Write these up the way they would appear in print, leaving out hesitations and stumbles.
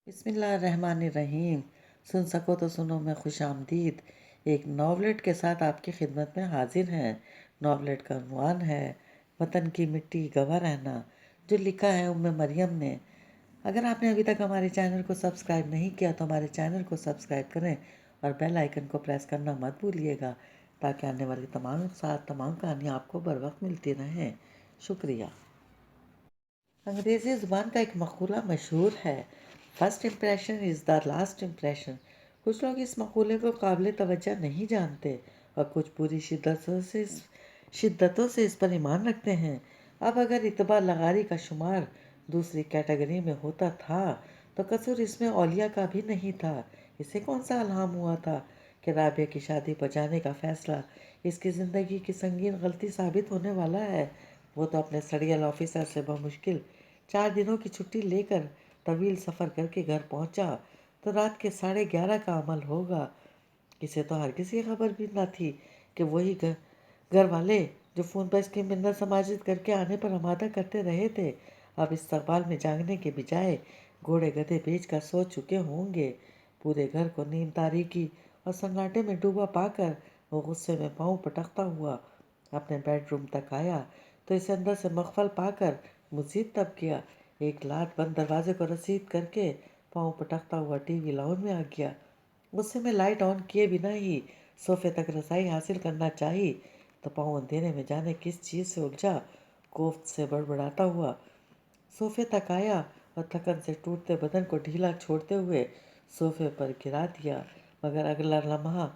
بسم اللہ الرحمن الرحیم۔ سن سکو تو سنو میں خوش آمدید ایک ناولٹ کے ساتھ آپ کی خدمت میں حاضر ہیں۔ ناولٹ کا عنوان ہے وطن کی مٹی گواہ رہنا، جو لکھا ہے مریم نے۔ اگر آپ نے ابھی تک ہمارے چینل کو سبسکرائب نہیں کیا تو ہمارے چینل کو سبسکرائب کریں اور بیل آئیکن کو پریس کرنا مت بھولیے گا تاکہ آنے والی تمام کہانیاں آپ کو بر وقت ملتی رہیں۔ شکریہ۔ انگریزی زبان کا ایک مقولہ مشہور ہے، first impression is the last impression. کچھ لوگ اس مقولے کو قابل توجہ نہیں جانتے اور کچھ پوری شدتوں سے اس پر ایمان رکھتے ہیں۔ اب اگر اعتبار لغاری کا شمار دوسری کیٹیگری میں ہوتا تھا تو قصور اس میں اولیاء کا بھی نہیں تھا۔ اسے کون سا الہام ہوا تھا کہ رابعہ کی شادی بجانے کا فیصلہ اس کی زندگی کی سنگین غلطی ثابت ہونے والا ہے؟ وہ تو اپنے سڑیل آفیسر سے بمشکل 4 دنوں کی چھٹی لے کر طویل سفر کر کے گھر پہنچا تو رات کے 11:30 کا عمل ہوگا۔ اسے تو ہرگز یہ خبر بھی نہ تھی کہ وہی گھر والے جو فون پر اس کی منت سماجت کر کے آنے پر آمادہ کرتے رہے تھے اب استقبال میں جاگنے کے بجائے گھوڑے گدھے بیچ کر سو چکے ہوں گے۔ پورے گھر کو نیند تاریکی اور سناٹے میں ڈوبا پا کر وہ غصے میں پاؤں پٹکتا ہوا اپنے بیڈ روم تک آیا تو اسے اندر سے مغفل پا کر مزید تب کیا۔ ایک لات بند دروازے کو رسید کر کے پاؤں پٹکتا ہوا ٹی وی لاؤن میں آ گیا۔ غصے میں لائٹ آن کیے بنا ہی صوفے تک رسائی حاصل کرنا چاہی تو پاؤں اندھیرے میں جانے کس چیز سے الجھا کوفت سے بڑبڑاتا ہوا صوفے تک آیا اور تھکن سے ٹوٹتے بدن کو ڈھیلا چھوڑتے ہوئے صوفے پر گرا دیا، مگر اگلا لمحہ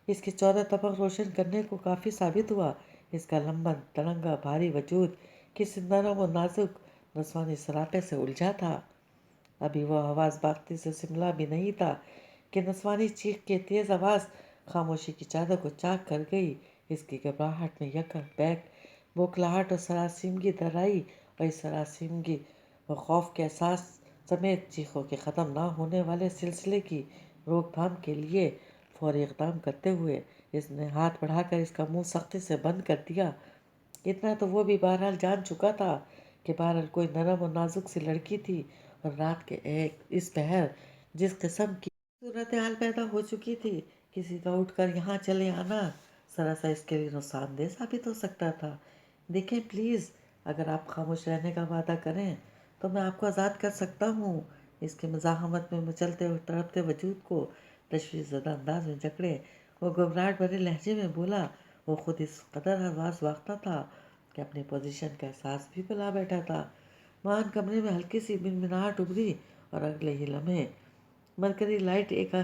اس کے 14 طبق روشن کرنے کو کافی ثابت ہوا۔ اس کا لمبا تڑنگا بھاری وجود کسی نرم و نازک نسوانی سراپے سے الجھا تھا۔ ابھی وہ آواز باغتی سے سملا بھی نہیں تھا کہ نسوانی چیخ کے تیز آواز خاموشی کی چادر کو چاک کر گئی۔ اس کی گھبراہٹ میں یک بیک بوکھلاہٹ اور سراسیمگی در آئی اور اس سراسیمگی و خوف کے احساس سمیت چیخوں کے ختم نہ ہونے والے سلسلے کی روک تھام کے لیے فوری اقدام کرتے ہوئے اس نے ہاتھ بڑھا کر اس کا منہ سختی سے بند کر دیا۔ اتنا تو وہ بھی بہرحال جان چکا تھا کہ بہرحال کوئی نرم اور نازک سی لڑکی تھی اور رات کے اس پہر جس قسم کی صورتحال پیدا ہو چکی تھی کسی کا اٹھ کر یہاں چلے آنا سراسر اس کے لیے نقصان دہ ثابت ہو سکتا تھا۔ دیکھیں پلیز، اگر آپ خاموش رہنے کا وعدہ کریں تو میں آپ کو آزاد کر سکتا ہوں۔ اس کی مزاحمت میں مچلتے اور تڑپتے وجود کو تشویش زدہ انداز میں جکڑے وہ گھبراہٹ بھرے لہجے میں بولا۔ وہ خود اس قدر حواس واختہ تھا کہ اپنی پوزیشن کا احساس بھی بھلا بیٹھا تھا۔ وہاں کمرے میں ہلکی سی منمناہٹ ابھری اور اگلے ہی لمحے مرکری لائٹ ایک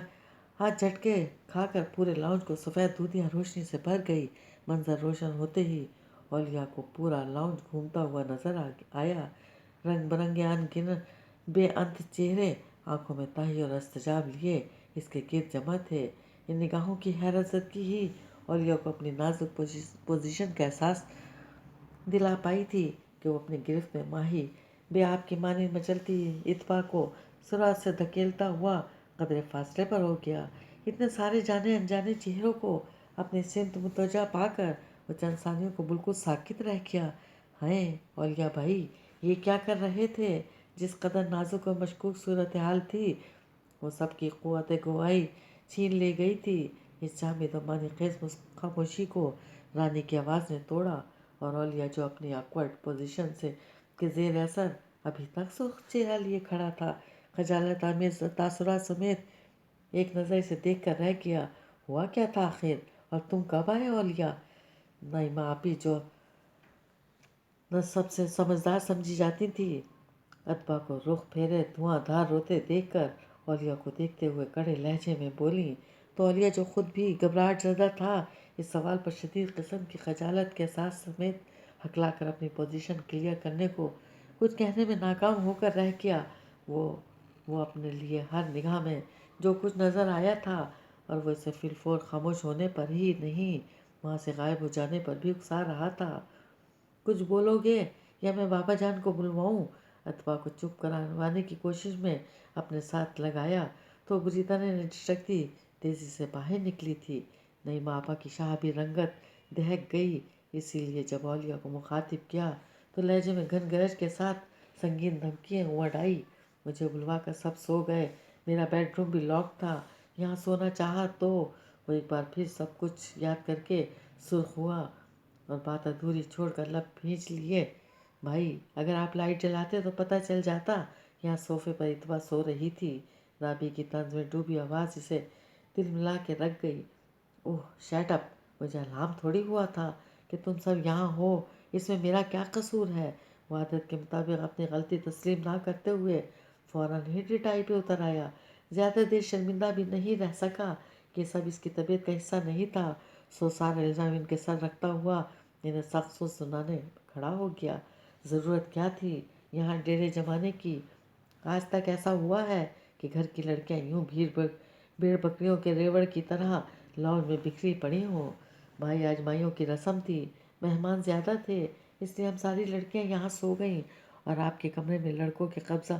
ہاتھ جھٹکے کھا کر پورے لاؤنج کو سفید دودھیا روشنی سے بھر گئی۔ منظر روشن ہوتے ہی اولیاء کو پورا لاؤنج گھومتا ہوا نظر آیا۔ رنگ برنگے بے انت چہرے آنکھوں میں تاہی اور استجاب لیے اس کے گرد جمع تھے۔ ان نگاہوں کی حیرت زدگی ہی اولیاء کو اپنی نازک پوزیشن کا احساس دلا پائی تھی کہ وہ اپنی گرفت میں ماہی بے آب کی مانند مچلتی اتباع کو سرعت سے دھکیلتا ہوا قدرے فاصلے پر ہو گیا۔ اتنے سارے جانے انجانے چہروں کو اپنی سمت متوجہ پا کر وہ چند ثانیوں کو بالکل ساکت رہ گیا۔ ہائے اولیاء بھائی، یہ کیا کر رہے تھے؟ جس قدر نازک اور مشکوک صورتحال تھی وہ سب کی قوت گواہی چھین لے گئی تھی۔ اس جامد و معنی خیز خاموشی کو رانی کی آواز نے توڑا اور اولیاء جو اپنی آکورڈ پوزیشن سے کے زیر اثر ابھی تک سرخ چہرہ لیے کھڑا تھا خجالت آمیز تاثرات سمیت ایک نظر اسے دیکھ کر رہ گیا۔ ہوا کیا تھا آخر؟ اور تم کب آئے اولیاء؟ نائمہ آپی جو نہ سب سے سمجھدار سمجھی جاتی تھی اتباع کو رخ پھیرے دھواں دھار روتے دیکھ کر اولیاء کو دیکھتے ہوئے کڑے لہجے میں بولیں تو اولیاء جو خود بھی گھبراہٹ زدہ تھا اس سوال پر شدید قسم کی خجالت کے احساس سمیت ہکلا کر اپنی پوزیشن کلیئر کرنے کو کچھ کہنے میں ناکام ہو کر رہ گیا۔ وہ اپنے لیے ہر نگاہ میں جو کچھ نظر آیا تھا اور وہ اسے فی الفور خاموش ہونے پر ہی نہیں وہاں سے غائب ہو جانے پر بھی اکسا رہا تھا۔ کچھ بولو گے یا میں بابا جان کو بلواؤں؟ اتباع کو چپ کروانے کی کوشش میں اپنے ساتھ لگایا تو بری طرح جھٹکتی تیزی سے باہر نکلی تھی۔ نعیمہ آپا کی شہابی رنگت دہک گئی، اسی لیے جب اولیاء کو مخاطب کیا تو لہجے میں گھن گرج کے ساتھ سنگین دھمکی امڑ آئی۔ مجھے بلوا کر سب سو گئے، میرا بیڈ روم بھی لاک تھا، یہاں سونا چاہا تو وہ ایک بار پھر سب کچھ یاد کر کے سرخ ہوا اور بات ادھوری چھوڑ کر لب بھینچ لیے۔ بھائی اگر آپ لائٹ جلاتے تو پتہ چل جاتا۔ یہاں صوفے پر اتبا سو رہی تھی۔ رابی کی طنز میں ڈوبی آواز اسے دل ملا کے رکھ گئی۔ اوہ شٹ اپ، مجھے الارم تھوڑی ہوا تھا کہ تم سب یہاں ہو، اس میں میرا کیا قصور ہے؟ وہ عادت کے مطابق اپنی غلطی تسلیم نہ کرتے ہوئے فوراً ہی ٹائی پہ اتر آیا۔ زیادہ دیر شرمندہ بھی نہیں رہ سکا کہ سب اس کی طبیعت کا حصہ نہیں تھا، سو سارا الزام ان کے سر رکھتا ہوا انہیں سخت سوچ سنانے کھڑا ہو گیا۔ ضرورت کیا تھی یہاں ڈیرے جمانے کی؟ آج تک ایسا ہوا ہے کہ گھر کی لڑکیاں یوں بھیڑ بکریوں کے ریوڑ کی طرح لاؤن میں بکھری پڑی ہوں؟ بھائی آج مائیوں کی رسم تھی، مہمان زیادہ تھے، اس لیے ہم ساری لڑکیاں یہاں سو گئیں اور آپ کے کمرے میں لڑکوں کے قبضہ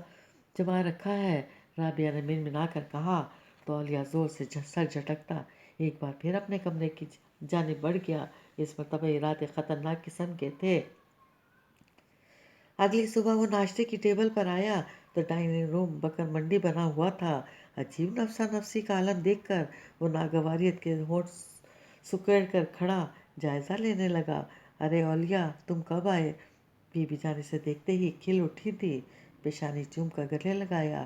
جما رکھا ہے، رابعہ نے منمنا کر کہا تو اولیاء زور سے سر جھٹکتا ایک بار پھر اپنے کمرے کی جانب بڑھ گیا۔ اس مرتبہ ارادے خطرناک قسم کے تھے۔ اگلی صبح وہ ناشتے کی ٹیبل پر آیا تو ڈائننگ روم بکر منڈی بنا ہوا تھا۔ عجیب نفسا نفسی کا عالم دیکھ کر وہ ناگواریت کے ہونٹ سکیڑ کر کھڑا جائزہ لینے لگا۔ ارے اولیاء تم کب آئے؟ بی بی جان اسے دیکھتے ہی کھل اٹھی تھی، پیشانی چوم کر گلے لگایا۔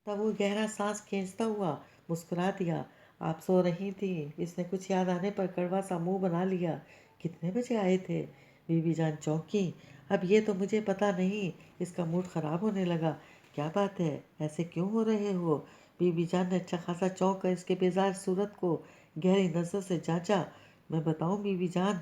تب وہ گہرا سانس کھینچتا ہوا مسکرا دیا۔ آپ سو رہی تھی؟ اس نے کچھ یاد آنے پر کڑوا سا منہ بنا لیا۔ کتنے بجے آئے تھے؟ بی بی جان چونکی۔ اب یہ تو مجھے پتا نہیں۔ اس کا موڈ خراب ہونے لگا۔ کیا بات ہے، ایسے کیوں ہو رہے ہو؟ بی بی جان نے اچھا خاصا چونک کر اس کے بیزار صورت کو گہری نظر سے جانچا۔ میں بتاؤں بی بی جان؟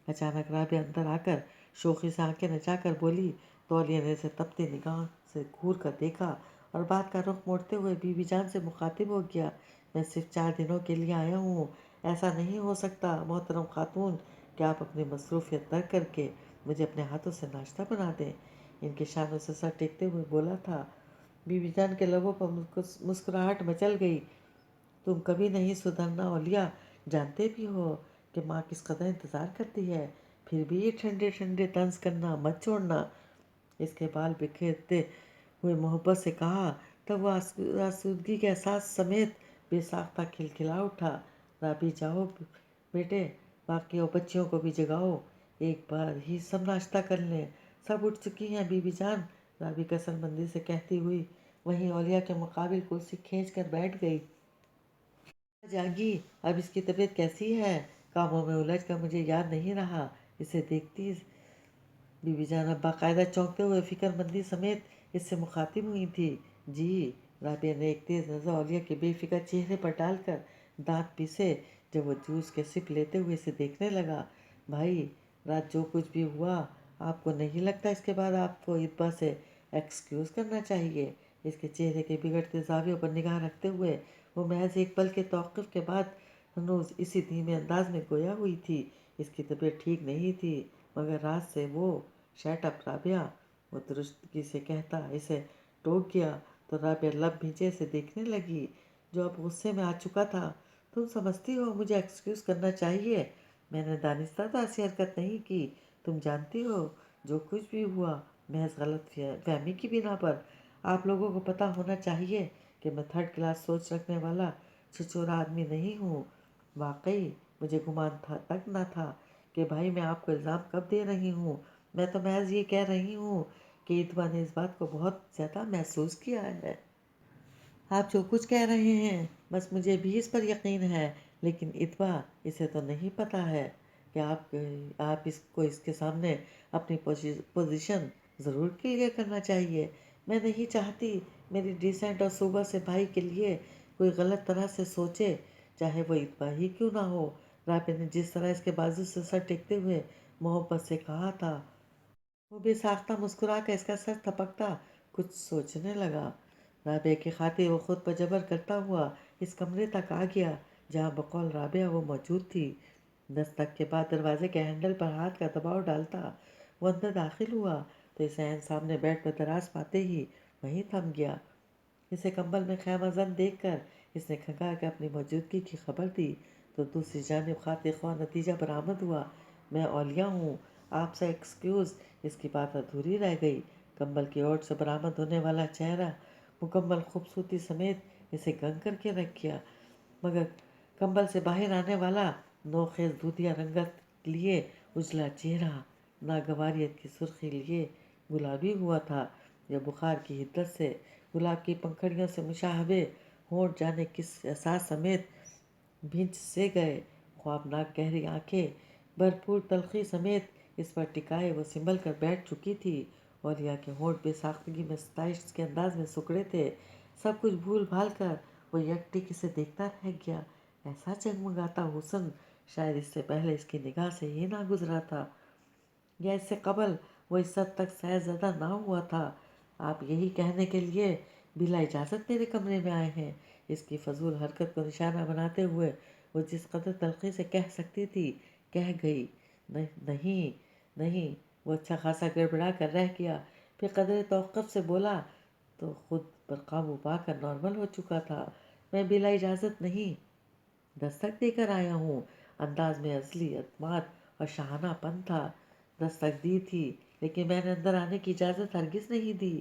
اچانک رابعہ اندر آ کر شوخی سے آنکھیں نچا کر بولی۔ تولیہ نے اسے تپتی نگاہ سے گھور کر دیکھا اور بات کا رخ موڑتے ہوئے بی بی جان سے مخاطب ہو گیا۔ میں صرف 4 دنوں کے لیے آیا ہوں، ایسا نہیں ہو سکتا محترم خاتون کہ آپ اپنی مصروفیت ترک کر کے مجھے اپنے ہاتھوں سے ناشتہ بنا دیں۔ ان کے شانوں سے سر ٹیکتے ہوئے بولا تھا۔ بی بی جان کے لبوں پر مسکراہٹ مچل گئی۔ تم کبھی نہیں سدھرنا اولیاء، جانتے بھی ہو کہ ماں کس قدر انتظار کرتی ہے، پھر بھی یہ ٹھنڈے ٹھنڈے طنز کرنا مت چھوڑنا۔ اس کے بال بکھیرتے ہوئے محبت سے کہا، تب وہ آسودگی کے احساس سمیت بے ساختہ کھلکھلا اٹھا۔ رابی جاؤ بیٹے، باقی بچیوں کو بھی جگاؤ، ایک بار ہی سب ناشتہ کر لیں۔ سب اٹھ چکی ہیں بی بی جان، رابی کسر بندی سے کہتی ہوئی وہیں اولیاء کے مقابل کرسی کھینچ کر بیٹھ گئی۔ جاگی، اب اس کی طبیعت کیسی ہے؟ کاموں میں الجھ کر مجھے یاد نہیں رہا۔ اسے دیکھتی بی بی جان اب باقاعدہ چونکتے ہوئے فکر مندی سمیت اس سے مخاطب ہوئی تھی۔ جی، رابعہ نے ایک تیز نظر اولیاء کے بے فکر چہرے پر ڈال کر دانت پیسے جب وہ جوس کے سپ لیتے ہوئے اسے دیکھنے لگا۔ بھائی رات جو کچھ بھی ہوا، آپ کو نہیں لگتا اس کے بعد آپ کو اتبا سے ایکسکیوز کرنا چاہیے؟ اس کے چہرے کے بگڑتے زاویوں پر نگاہ رکھتے ہوئے وہ محض ایک پل کے توقف کے بعد ہنوز اسی دھیمے انداز میں گویا ہوئی تھی۔ اس کی طبیعت ٹھیک نہیں تھی، مگر رات سے وہ شٹ اپ رابعہ، وہ درستگی سے کہتا اسے ٹوک گیا تو رابعہ لب بھینچے سے دیکھنے لگی، جو اب غصے میں آ چکا تھا۔ تم سمجھتی ہو مجھے ایکسکیوز کرنا چاہیے؟ میں نے دانستہ تو ایسی حرکت نہیں کی، تم جانتی ہو جو کچھ بھی ہوا محض غلط فہمی کی بنا پر۔ آپ لوگوں کو پتہ ہونا چاہیے کہ میں 3rd کلاس سوچ رکھنے والا چھچورا آدمی نہیں ہوں۔ واقعی مجھے گمان تک نہ تھا کہ بھائی میں آپ کو الزام کب دے رہی ہوں، میں تو محض یہ کہہ رہی ہوں کہ اتبا نے اس بات کو بہت زیادہ محسوس کیا ہے۔ آپ جو کچھ کہہ رہے ہیں بس مجھے بھی اس پر یقین ہے، لیکن اتبا اسے تو نہیں پتہ ہے کہ آپ اس کے سامنے اپنی پوزیشن ضرور کلیئر کرنا چاہیے۔ میں نہیں چاہتی میری ڈیسنٹ اور صوبہ سے بھائی کے لیے کوئی غلط طرح سے سوچے، چاہے وہ اتبا ہی کیوں نہ ہو۔ رابعہ نے جس طرح اس کے بازو سے سر ٹیکتے ہوئے محبت سے کہا تھا، وہ بے ساختہ مسکرا کر اس کا سر تھپکتا کچھ سوچنے لگا۔ رابعہ کی خاطر وہ خود پر جبر کرتا ہوا اس کمرے تک آ گیا جہاں بقول رابعہ وہ موجود تھی۔ دستک کے بعد دروازے کے ہینڈل پر ہاتھ کا دباؤ ڈالتا وہ اندر داخل ہوا تو اسے عین سامنے بیڈ پر دراز پاتے ہی وہیں تھم گیا۔ اسے کمبل میں خیمہ زن دیکھ کر اس نے کھنگا کے اپنی موجودگی کی خبر دی تو دوسری جانب خاطر خواہ نتیجہ برآمد ہوا۔ میں اولیاء ہوں، آپ سے ایکسکیوز۔ اس کی بات ادھوری رہ گئی۔ کمبل کی اوٹ سے برآمد ہونے والا چہرہ مکمل خوبصورتی سمیت اسے گنگ کر کے رکھ گیا، مگر کمبل سے باہر آنے والا نوخیز دودھیا رنگت لیے اجلا چہرہ ناگواریت کی سرخی لیے گلابی ہوا تھا، یا بخار کی حدت سے گلاب کی پنکھڑیوں سے مشابہہ ہونٹ جانے کس احساس سمیت بھینچ سے گئے، خوابناک گہری آنکھیں بھرپور تلخی سمیت اس پر ٹکائے وہ سنبھل کر بیٹھ چکی تھی۔ اولیاء کے ہونٹ بے ساختگی میں ستائش کے انداز میں سکڑے تھے، سب کچھ بھول بھال کر وہ یک ٹک اسے دیکھتا رہ گیا۔ ایسا جگمگاتا حسن شاید اس سے پہلے اس کی نگاہ سے ہی نہ گزرا تھا، یا اس سے قبل وہ اس حد تک سیر زدہ نہ ہوا تھا۔ آپ یہی کہنے کے لیے بلا اجازت میرے کمرے میں آئے ہیں؟ اس کی فضول حرکت کو نشانہ بناتے ہوئے وہ جس قدر تلخی سے کہہ سکتی تھی کہہ گئی۔ نہیں نہیں، وہ اچھا خاصا گڑبڑا کر رہ گیا، پھر قدرے توقف سے بولا تو خود پر قابو پا کر نارمل ہو چکا تھا۔ میں بلا اجازت نہیں، دستک دے کر آیا ہوں۔ انداز میں ازلی اعتماد اور شاہانہ پن تھا۔ دستک دی تھی، لیکن میں نے اندر آنے کی اجازت ہرگز نہیں دی۔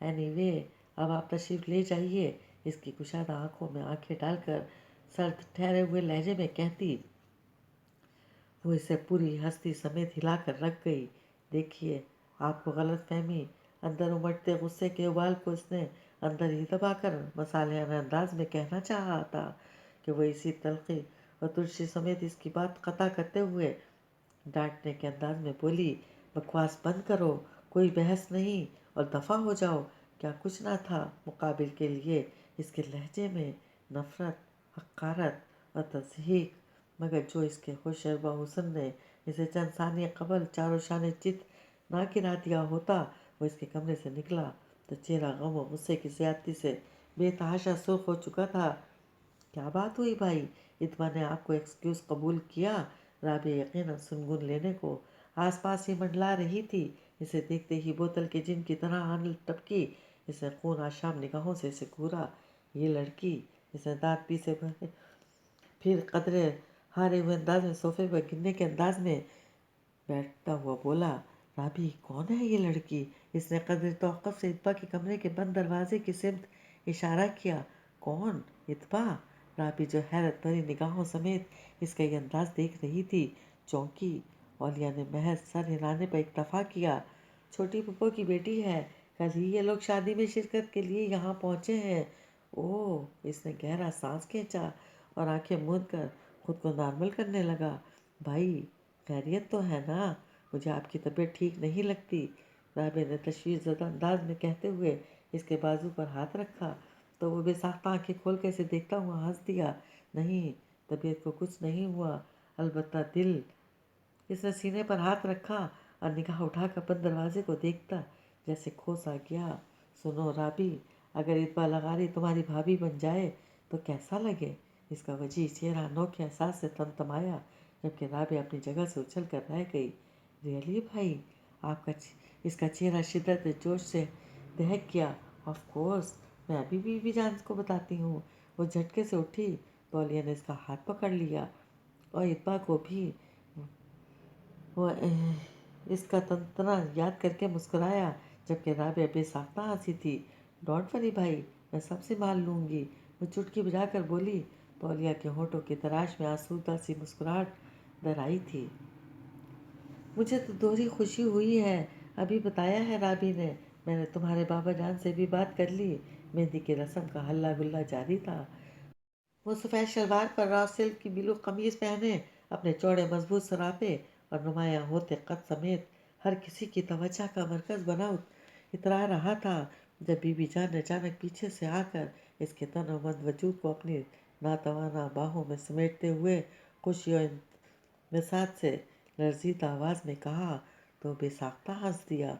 اینی وے، اب آپ تشریف لے جائیے، اس کی کشادہ آنکھوں میں آنکھیں ڈال کر سرد ٹھہرے ہوئے لہجے میں کہتی، وہ اسے پوری ہستی سمیت ہلا کر رکھ گئی۔ دیکھیے، آپ کو غلط فہمی۔ اندر امٹتے غصے کے ابال کو اس نے اندر ہی دبا کر مصالحانہ انداز میں کہنا چاہا تھا کہ وہ اسی تلخی اور ترشی سمیت اس کی بات قطع کرتے ہوئے ڈانٹنے کے انداز میں بولی، بکواس بند کرو، کوئی بحث نہیں، اور دفع ہو جاؤ۔ کیا کچھ نہ تھا مقابل کے لیے اس کے لہجے میں نفرت، حقارت اور تضحیک، مگر جو اس کے ہوشربا حسن نے اسے چند ثانیے قبل چاروں شانے چت نہ گرا دیا ہوتا۔ وہ اس کے کمرے سے نکلا تو چہرہ غم و غصے کی زیادتی سے بے تحاشا سرخ ہو چکا تھا۔ کیا بات ہوئی بھائی؟ اتبا نے آپ کو ایکسکیوز قبول کیا؟ رابعہ یقیناً سنگن لینے کو آس پاس ہی منڈلا رہی تھی۔ اسے دیکھتے ہی بوتل کے جن کی طرح آن ٹپکی۔ اس نے خون آشام نگاہوں سے اسے گھورا۔ یہ لڑکی، اس نے دانت پیسے بھرے، پھر قدرے ہارے ہوئے انداز میں صوفے پر گرنے کے انداز میں بیٹھتا ہوا بولا، رابی کون ہے یہ لڑکی؟ اس نے قدر توقف سے اتبا کے کمرے کے بند دروازے کی سمت اشارہ کیا۔ کون؟ اتبا؟ رابی جو حیرت بھری نگاہوں سمیت اس کا یہ انداز دیکھ رہی تھی چونکی۔ اولیاء نے محض سر ہلانے پر اکتفا کیا۔ چھوٹی پھپھو کی بیٹی ہے، کل ہی یہ لوگ شادی میں شرکت کے لیے یہاں پہنچے ہیں۔ اوہ! اس نے گہرا سانس کھینچا اور آنکھیں موند کر خود کو نارمل کرنے لگا۔ بھائی، خیریت تو ہے نا؟ مجھے آپ کی طبیعت ٹھیک نہیں لگتی، رابعہ نے تشویش زدہ انداز میں کہتے ہوئے اس کے بازو پر ہاتھ رکھا، تو وہ بے ساختہ آنکھیں کھول کے اسے دیکھتا ہوا ہنس دیا۔ نہیں، طبیعت کو کچھ نہیں ہوا، البتہ دل۔ اس نے سینے پر ہاتھ رکھا اور نگاہ اٹھا کر بند دروازے کو دیکھتا جیسے کھو سا گیا۔ سنو رابی، اگر اتبا لغاری تمہاری بھابھی بن جائے تو کیسا لگے؟ اس کا وجیح چہرہ انوکھے احساس سے تمتمایا، جبکہ رابعہ اپنی جگہ سے اچھل کر رہ گئی۔ ریئلی بھائی؟ آپ کا اس کا چہرہ شدت جوش سے دہک گیا۔ آف کورس، میں ابھی بیوی جان کو بتاتی ہوں۔ وہ جھٹکے سے اٹھی تو اولیاء نے اس کا ہاتھ پکڑ لیا اور اتبا کو بھی وہ اس کا تنتنا یاد کر کے مسکرایا، جبکہ رابعہ بے ساختہ ہنسی تھی۔ ڈونٹ وری بھائی، میں سب سنبھال لوں گی، وہ چٹکی بجا کر بولی تو اولیاء کے ہونٹوں کی تراش میں آسودہ سی مسکراہٹ در آئی تھی۔ مجھے تو دوہری خوشی ہوئی ہے، ابھی بتایا ہے رابی نے، میں نے تمہارے بابا جان سے بھی بات کر لی۔ مہندی کی رسم کا ہلہ گلا جاری تھا۔ وہ سفید شلوار پر را سلک کی بلو قمیض پہنے اپنے چوڑے مضبوط سراپے اور نمایاں ہوتے قد سمیت ہر کسی کی توجہ کا مرکز بنا اترا رہا تھا، جب بی بی جان نے اچانک پیچھے سے آ کر اس کے تن و مند وجود کو اپنی ناتوانا باہوں میں سمیٹتے ہوئے خوشی و انبساط سے لرزیدہ آواز میں کہا تو بے ساختہ ہنس دیا،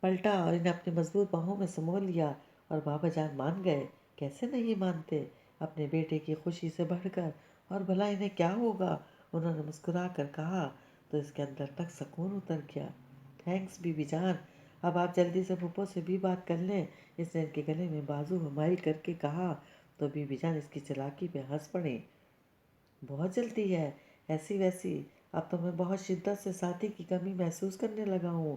پلٹا اور انہیں اپنی مضبوط باہوں میں سمو لیا۔ اور بابا جان مان گئے؟ کیسے نہیں مانتے؟ اپنے بیٹے کی خوشی سے بڑھ کر اور بھلا انہیں کیا ہوگا؟ انہوں نے مسکرا کر کہا تو اس کے اندر تک سکون اتر گیا۔ تھینکس بی بی جان، اب آپ جلدی سے پھپھو سے بھی بات کر لیں، اس نے ان کے گلے میں بازو مائل کر کے کہا تو بی بی جان اس کی چالاکی پہ ہنس پڑیں۔ بہت جلدی ہے، ایسی ویسی، اب تو میں بہت شدت سے ساتھی کی کمی محسوس کرنے لگا ہوں۔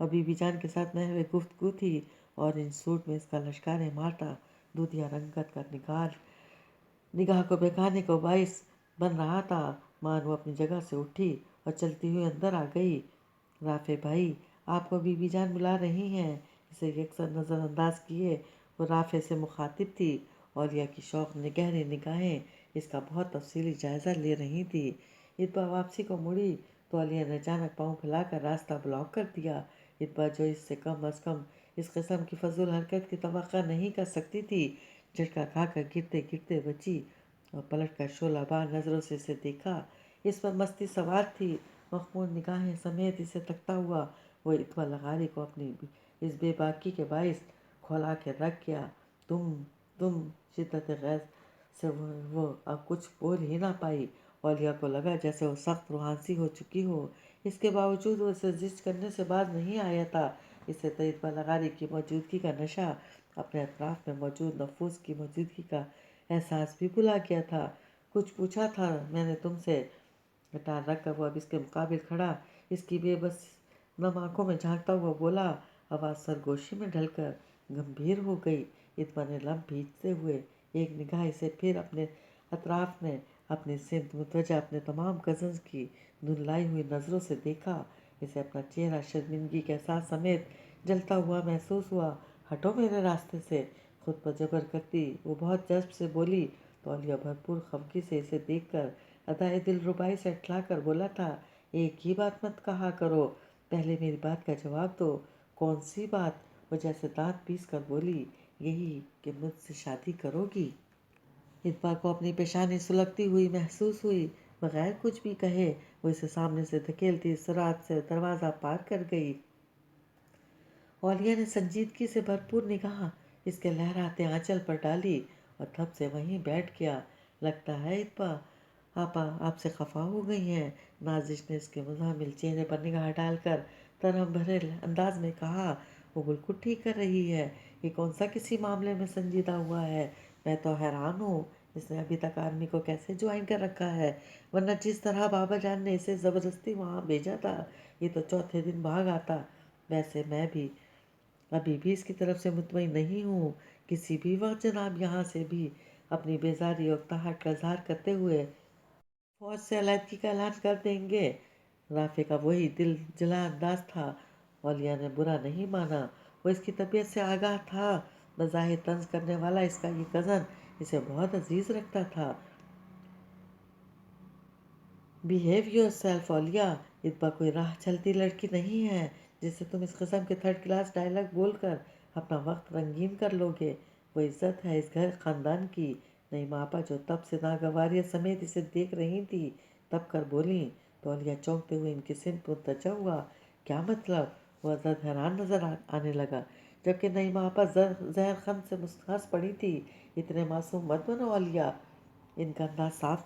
اور بی بی جان کے ساتھ محو گفتگو تھی، اور ان سوٹ میں اس کا لشکار مارتا دودھیا رنگت کا نگاہ کو بہکانے کو باعث بن رہا تھا۔ مانو اپنی جگہ سے اٹھی اور چلتی ہوئی اندر آ گئی۔ رافع بھائی، آپ کو بی بی جان بلا رہی ہیں۔ اسے یکسر نظر انداز کیے وہ رافع سے مخاطب تھی۔ اولیاء کی شوق گہری نگاہیں اس کا بہت تفصیلی جائزہ لے رہی تھی۔ اتبا واپسی کو مڑی تو اولیاء نے اچانک پاؤں پھیلا کر راستہ بلاک کر دیا۔ اتبا جو اس سے کم از کم اس قسم کی فضول حرکت کی توقع نہیں کر سکتی تھی، جھٹکا کھا کر گرتے گرتے بچی اور پلٹ کر شعلہ بار نظروں سے اسے دیکھا۔ اس پر مستی سوار تھی۔ مخمور نگاہیں سمیت اسے تکتا ہوا وہ اتبا لغاری کو اپنی اس بے باکی کے باعث کھولا کے رکھ گیا۔ تم شدت غیظ سے وہ اب کچھ بول ہی نہ پائی۔ اولیاء کو لگا جیسے وہ سخت روحانسی ہو چکی ہو۔ اس کے باوجود وہ اسے زجر کرنے سے باز نہیں آیا تھا۔ اسے تو اتبا لغاری کی موجودگی کا نشہ، اپنے اطراف میں موجود نفوس کی موجودگی کا احساس بھی بھلا گیا تھا۔ کچھ پوچھا تھا میں نے تم سے؟ گٹار رکھ کر وہ اب اس کے مقابل کھڑا اس کی بے بس نم آنکھوں میں جھانکتا ہوا بولا۔ آواز سرگوشی میں ڈھل کر گمبھیر ہو گئی۔ اتبا نے لب بھیجتے ہوئے ایک نگاہ اسے پھر اپنے اطراف میں اپنی سمت متوجہ اپنے تمام کزنز کی دھندلائی ہوئی نظروں سے دیکھا۔ اسے اپنا چہرہ شرمندگی کے احساس سمیت جلتا ہوا محسوس ہوا۔ ہٹو میرے راستے سے، خود پر جبر کرتی وہ بہت جذب سے بولی تو اولیاء بھرپور خفگی سے اسے دیکھ کر ادائے دلربائی سے اٹھلا کر بولا تھا، ایک ہی بات مت کہا کرو، پہلے میری بات کا جواب دو۔ کون سی بات؟ وہ جیسے دانت پیس کر بولی، یہی کہ مجھ سے شادی کرو گی؟ اتبا کو اپنی پیشانی سلگتی ہوئی محسوس ہوئی۔ بغیر کچھ بھی کہے وہ اسے سامنے سے دھکیلتی سرعت سے دروازہ پار کر گئی۔ اولیاء نے سنجیدگی سے بھرپور نگاہ اس کے لہراتے آنچل پر ڈالی اور دھپ سے وہیں بیٹھ گیا۔ لگتا ہے اتبا آپا آپ سے خفا ہو گئی ہیں، نازش نے اس کے مزاحمل چہرے پر نگاہ ڈال کر ترہم بھرے انداز میں کہا۔ وہ بالکل ٹھیک کر رہی ہے، یہ کون سا کسی معاملے میں سنجیدہ ہوا ہے؟ میں تو حیران ہوں اس نے ابھی تک آدمی کو کیسے جوائن کر رکھا ہے، ورنہ جس طرح بابا جان نے اسے زبردستی وہاں بھیجا تھا یہ تو چوتھے دن بھاگ آتا۔ ویسے میں بھی ابھی بھی اس کی طرف سے مطمئن نہیں ہوں۔ کسی بھی وقت جناب یہاں سے بھی اپنی بیزاری اور اکتاہٹ کا اظہار کرتے ہوئے فوج سے علیحدگی کا اعلان کر دیں گے۔ رافع کا وہی دل جلا انداز تھا۔ اولیاء نے برا نہیں مانا، وہ اس کی طبیعت سے آگاہ تھا۔ بظاہر طنز کرنے والا اس کا یہ کزن اسے بہت عزیز رکھتا تھا۔ بیہیو یور سیلف اولیاء، اتبا کوئی راہ چلتی لڑکی نہیں ہے جسے تم اس قسم کے تھرڈ کلاس ڈائلاگ بول کر اپنا وقت رنگین کر لو گے۔ وہ عزت ہے اس گھر خاندان کی۔ نعیمہ آپا جو تب سے ناگواریت سمیت اسے دیکھ رہی تھی تب کر بولیں تو اولیاء چونکتے ہوئے ان کی سمت متوجہ ہوا۔ کیا مطلب؟ وہ زرد حیران نظر آنے لگا، جبکہ نعیمہ آپا زہر خند سے ہنس پڑی تھی۔ اتنے معصوم مت بنو اولیاء، ان کا انداز صاف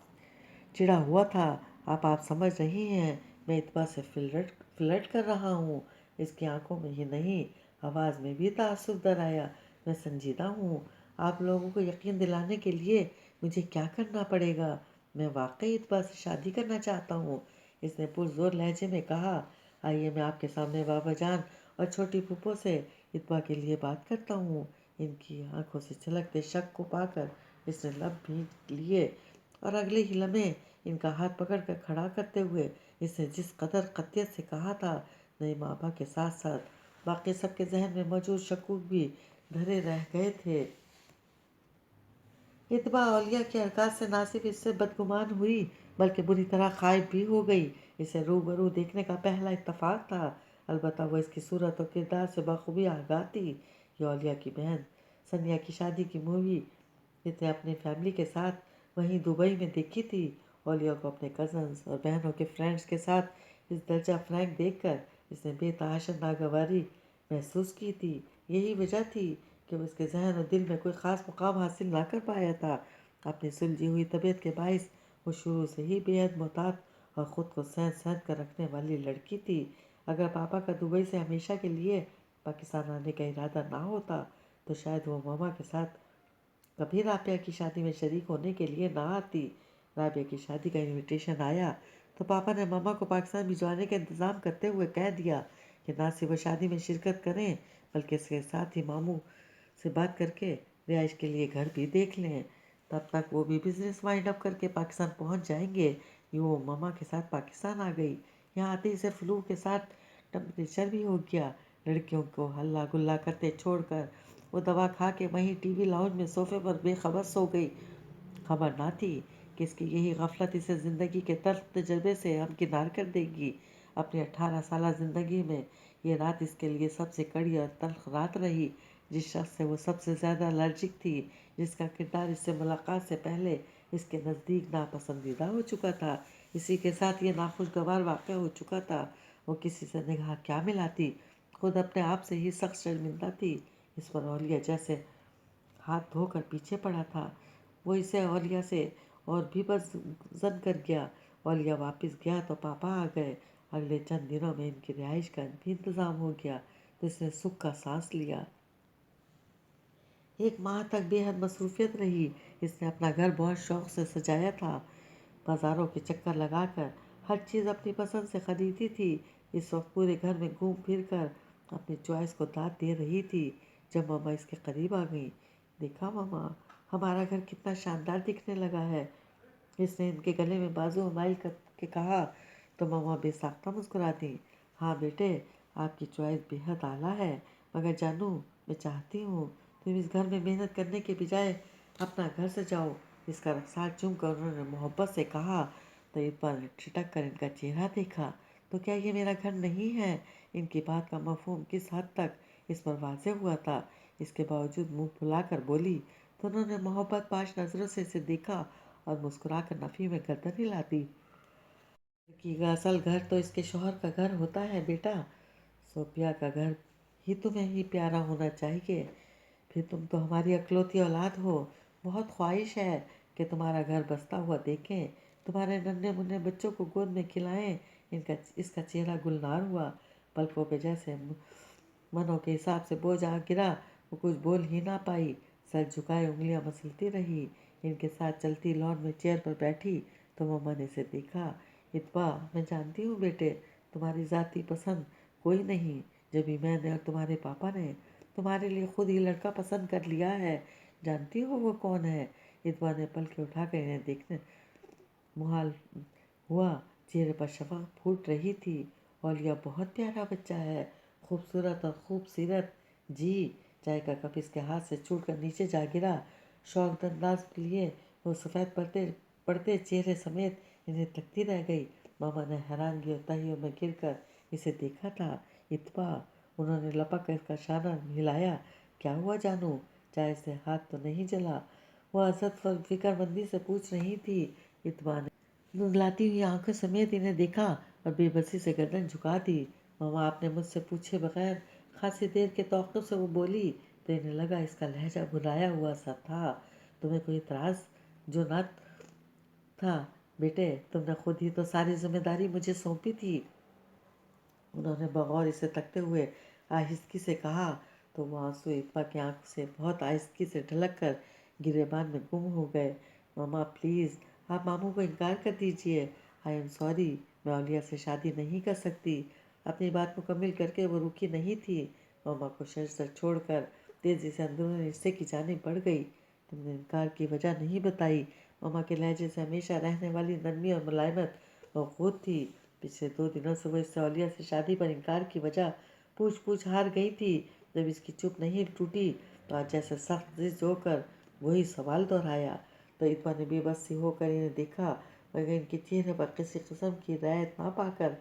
چڑا ہوا تھا۔ آپ سمجھ رہی ہیں میں اتبا سے فلرٹ کر رہا ہوں؟ اس کی آنکھوں میں ہی نہیں آواز میں بھی تعصب در آیا۔ میں سنجیدہ ہوں۔ آپ لوگوں کو یقین دلانے کے لیے مجھے کیا کرنا پڑے گا؟ میں واقعی اتبا سے شادی کرنا چاہتا ہوں، اس نے پرزور لہجے میں کہا۔ آئیے میں آپ کے سامنے بابا جان اور چھوٹی پھوپھو سے اتبا کے لیے بات کرتا ہوں۔ ان کی آنکھوں سے چھلکتے شک کو پا کر اس نے لب بھیج لیے اور اگلے ہی لمحے ان کا ہاتھ پکڑ کر کھڑا کرتے ہوئے اس نے جس قدر قطعیت سے کہا تھا، نعیمہ آپا کے ساتھ ساتھ باقی سب کے ذہن میں موجود شکوک بھی دھرے رہ گئے تھے۔ اتبا اولیاء کی حرکات سے نہ صرف اس سے بدگمان ہوئی بلکہ بری طرح خائب بھی ہو گئی۔ اسے روبرو دیکھنے کا پہلا اتفاق تھا، البتہ وہ اس کی صورت اور کردار سے بخوبی آگاہ تھی۔ یہ اولیاء کی بہن ثنیا کی شادی کی مووی اس نے اپنی فیملی کے ساتھ وہیں دبئی میں دیکھی تھی۔ اولیاء کو اپنے کزنز اور بہنوں کے فرینڈز کے ساتھ اس درجہ فرینک دیکھ کر اس نے بے تحاشا ناگواری محسوس کی تھی۔ یہی وجہ تھی کہ وہ اس کے ذہن اور دل میں کوئی خاص مقام حاصل نہ کر پایا تھا۔ اپنی سلجھی ہوئی طبیعت کے باعث وہ شروع سے ہی بے حد محتاط اور خود کو سینت کر رکھنے والی لڑکی تھی۔ اگر پاپا کا دبئی سے ہمیشہ کے لیے پاکستان آنے کا ارادہ نہ ہوتا تو شاید وہ ماما کے ساتھ کبھی رابعہ کی شادی میں شریک ہونے کے لیے نہ آتی۔ رابعہ کی شادی کا انویٹیشن آیا تو پاپا نے ماما کو پاکستان بھجوانے کا انتظام کرتے ہوئے کہہ دیا، کہ نہ صرف وہ شادی میں شرکت کریں بلکہ اس کے ساتھ ہی ماموں سے بات کر کے رہائش کے لیے گھر بھی دیکھ لیں۔ تب تک وہ بھی بزنس وائنڈ اپ کر کے پاکستان پہنچ جائیں گے۔ یوں وہ ماما کے ساتھ پاکستان آ گئی۔ یہاں آتے ہی سے فلو کے ساتھ ٹمپریچر بھی ہو گیا۔ لڑکیوں کو ہلا گلا کرتے چھوڑ کر وہ دوا کھا کے وہیں ٹی وی لاؤنج میں صوفے پر بے خبر سو گئی۔ خبر نہ تھی کہ اس کی یہی غفلت اسے زندگی کے تلخ تجربے سے ہمکنار کر دے گی۔ اپنی 18 سالہ زندگی میں یہ رات اس کے لیے سب سے کڑی اور تلخ رات رہی۔ جس شخص سے وہ سب سے زیادہ الرجک تھی، جس کا کردار اس سے ملاقات سے پہلے اس کے نزدیک ناپسندیدہ ہو چکا تھا، اسی کے ساتھ یہ ناخوشگوار واقع ہو چکا تھا۔ وہ کسی سے نگاہ کیا ملاتی، خود اپنے آپ سے ہی سخت شرمندہ تھی۔ اس پر اولیہ جیسے ہاتھ دھو کر پیچھے پڑا تھا۔ وہ اسے اولیہ سے اور بھی بدظن کر گیا۔ اولیہ واپس گیا تو پاپا آ گئے۔ اگلے چند دنوں میں ان کی رہائش کا بھی انتظام ہو گیا تو اس نے سکھ کا سانس لیا۔ 1 ماہ تک بے حد مصروفیت رہی۔ اس نے اپنا گھر بہت شوق سے سجایا تھا، بازاروں کے چکر لگا کر ہر چیز اپنی پسند سے خریدی تھی۔ اس وقت پورے گھر میں گھوم پھر کر اپنی چوائس کو داد دے رہی تھی۔ جب ماما اس کے قریب آ گئیں، دیکھا ماما، ہمارا گھر کتنا شاندار دکھنے لگا ہے، اس نے ان کے گلے میں بازو مائل کر کے کہا تو ماما بے ساختہ مسکرا دیں۔ ہاں بیٹے، آپ کی چوائس بے حد اعلیٰ ہے، مگر جانو، میں چاہتی ہوں تم اس گھر میں محنت کرنے کے بجائے اپنا گھر سجاؤ۔ اس کا رخسار چوم کر انہوں نے محبت سے کہا تو اقبال نے ٹھٹک کر ان کا چہرہ دیکھا۔ تو کیا یہ میرا گھر نہیں ہے؟ ان کی بات کا مفہوم کس حد تک اس پر واضح ہوا تھا۔ اس کے باوجود منہ پھلا کر بولی تو انہوں نے محبت پاش نظروں سے اسے دیکھا اور مسکرا کر نفی میں گردن ہلا دی۔ لڑکی کا اصل گھر تو اس کے شوہر کا گھر ہوتا ہے بیٹا۔ صوفیہ کا گھر ہی تمہیں ہی پیارا ہونا چاہیے۔ پھر تم تو ہماری اکلوتی اولاد ہو۔ بہت خواہش ہے کہ تمہارا گھر بستا ہوا دیکھیں، تمہارے ننھے منھے بچوں کو گود میں کھلائیں۔ اس کا چہرہ گلنار ہوا، پلکوں پہ جیسے منوں کے حساب سے بوجھ آ گرا۔ وہ کچھ بول ہی نہ پائی، سر جھکائے انگلیاں مسلتی رہی۔ ان کے ساتھ چلتی لان میں چیئر پر بیٹھی تو مما نے اسے دیکھا۔ اتبا، میں جانتی ہوں بیٹے، تمہاری ذاتی پسند کوئی نہیں، جبھی میں نے اور تمہارے پاپا نے تمہارے لیے خود ہی لڑکا پسند کر لیا ہے۔ جانتی ہو وہ کون ہے؟ اتبا نے پلکیں اٹھا کر انہیں دیکھنے محال ہوا۔ چہرے پر شفقت پھوٹ رہی تھی۔ اولیہ بہت پیارا بچہ ہے، خوبصورت اور خوب سیرت۔ جی۔ چائے کا کپ اس کے ہاتھ سے چھوٹ کر نیچے جا گرا۔ شوق انداز لیے وہ سفید پڑتے چہرے سمیت انہیں تکتی رہ گئی۔ ماما نے حیرانگی اور تہیوں میں گر کر اسے دیکھا تھا۔ اتبا، انہوں نے لپک کر اس کا شانہ ہلایا۔ کیا ہوا جانو؟ چائے سے ہاتھ تو نہیں جلا؟ وہ عزت و فکر مندی سے پوچھ رہی تھی۔ اتبا نے دھندلاتی ہوئی آنکھوں سمیت انہیں دیکھا اور بے بسی سے گردن جھکا دی۔ ماما، آپ نے مجھ سے پوچھے بغیر خاصی دیر کے توقف سے وہ بولی تو انہیں لگا اس کا لہجہ بھلایا ہوا سا تھا۔ تمہیں کوئی اعتراض جو نہ تھا بیٹے، تم نے خود ہی تو ساری ذمہ داری مجھے سونپی تھی، انہوں نے بغور اسے تکتے ہوئے آہستگی سے کہا تو وہ آنسو اتبا کی آنکھ سے بہت آہستگی سے ڈھلک کر گریبان میں گم ہو گئے۔ ماما پلیز، آپ ماموں کو انکار کر دیجیے۔ آئی ایم سوری، میں اولیہ سے شادی نہیں کر سکتی۔ اپنی بات مکمل کر کے وہ رکی نہیں تھی۔ ماما کو ششدر چھوڑ کر تیزی سے اندرونی حصے کی جانب بڑھ گئی۔ تم نے انکار کی وجہ نہیں بتائی۔ ماما کے لہجے سے ہمیشہ رہنے والی نرمی اور ملائمت موجود تھی۔ پچھلے 2 دنوں سے وہ اس سے اولیہ سے شادی پر انکار کی وجہ پوچھ ہار گئی تھی۔ جب اس کی چپ نہیں ٹوٹی تو آج جیسے سخت ضد ہو کر وہی سوال دہرایا تو اتبا نے بے بس سی ہو کر انہیں دیکھا، مگر ان کے چہرے پر کسی قسم کی رعایت نہ پا کر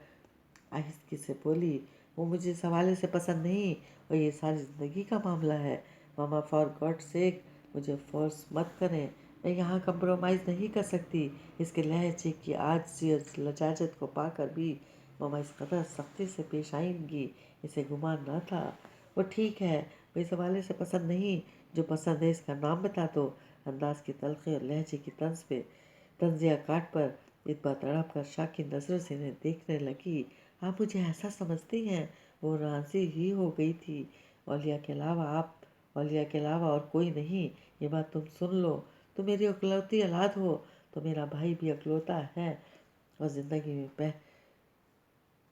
آہستگی سے بولی، وہ مجھے اس حوالے سے پسند نہیں اور یہ ساری زندگی کا معاملہ ہے۔ ماما، فار گاڈ سیک مجھے فورس مت کریں، میں یہاں کمپرومائز نہیں کر سکتی۔ اس کے لہجے کی عاجزی اور لجاجت کو پا کر بھی ماما اس قدر سختی سے پیش آئیں گی، اسے گمان نہ تھا۔ وہ ٹھیک ہے، وہ اس حوالے سے پسند نہیں، جو پسند ہے اس کا نام بتا دو۔ انداز کی تلخی اور لہجے کی طنزیہ کاٹ پر اتبا تڑپ کر شاکی نظروں سے انہیں دیکھنے لگی۔ آپ مجھے ایسا سمجھتی ہیں؟ وہ راضی ہی ہو گئی تھی۔ اولیہ کے علاوہ اور کوئی نہیں، یہ بات تم سن لو، تم میری اکلوتی اولاد ہو تو میرا بھائی بھی اکلوتا ہے اور زندگی میں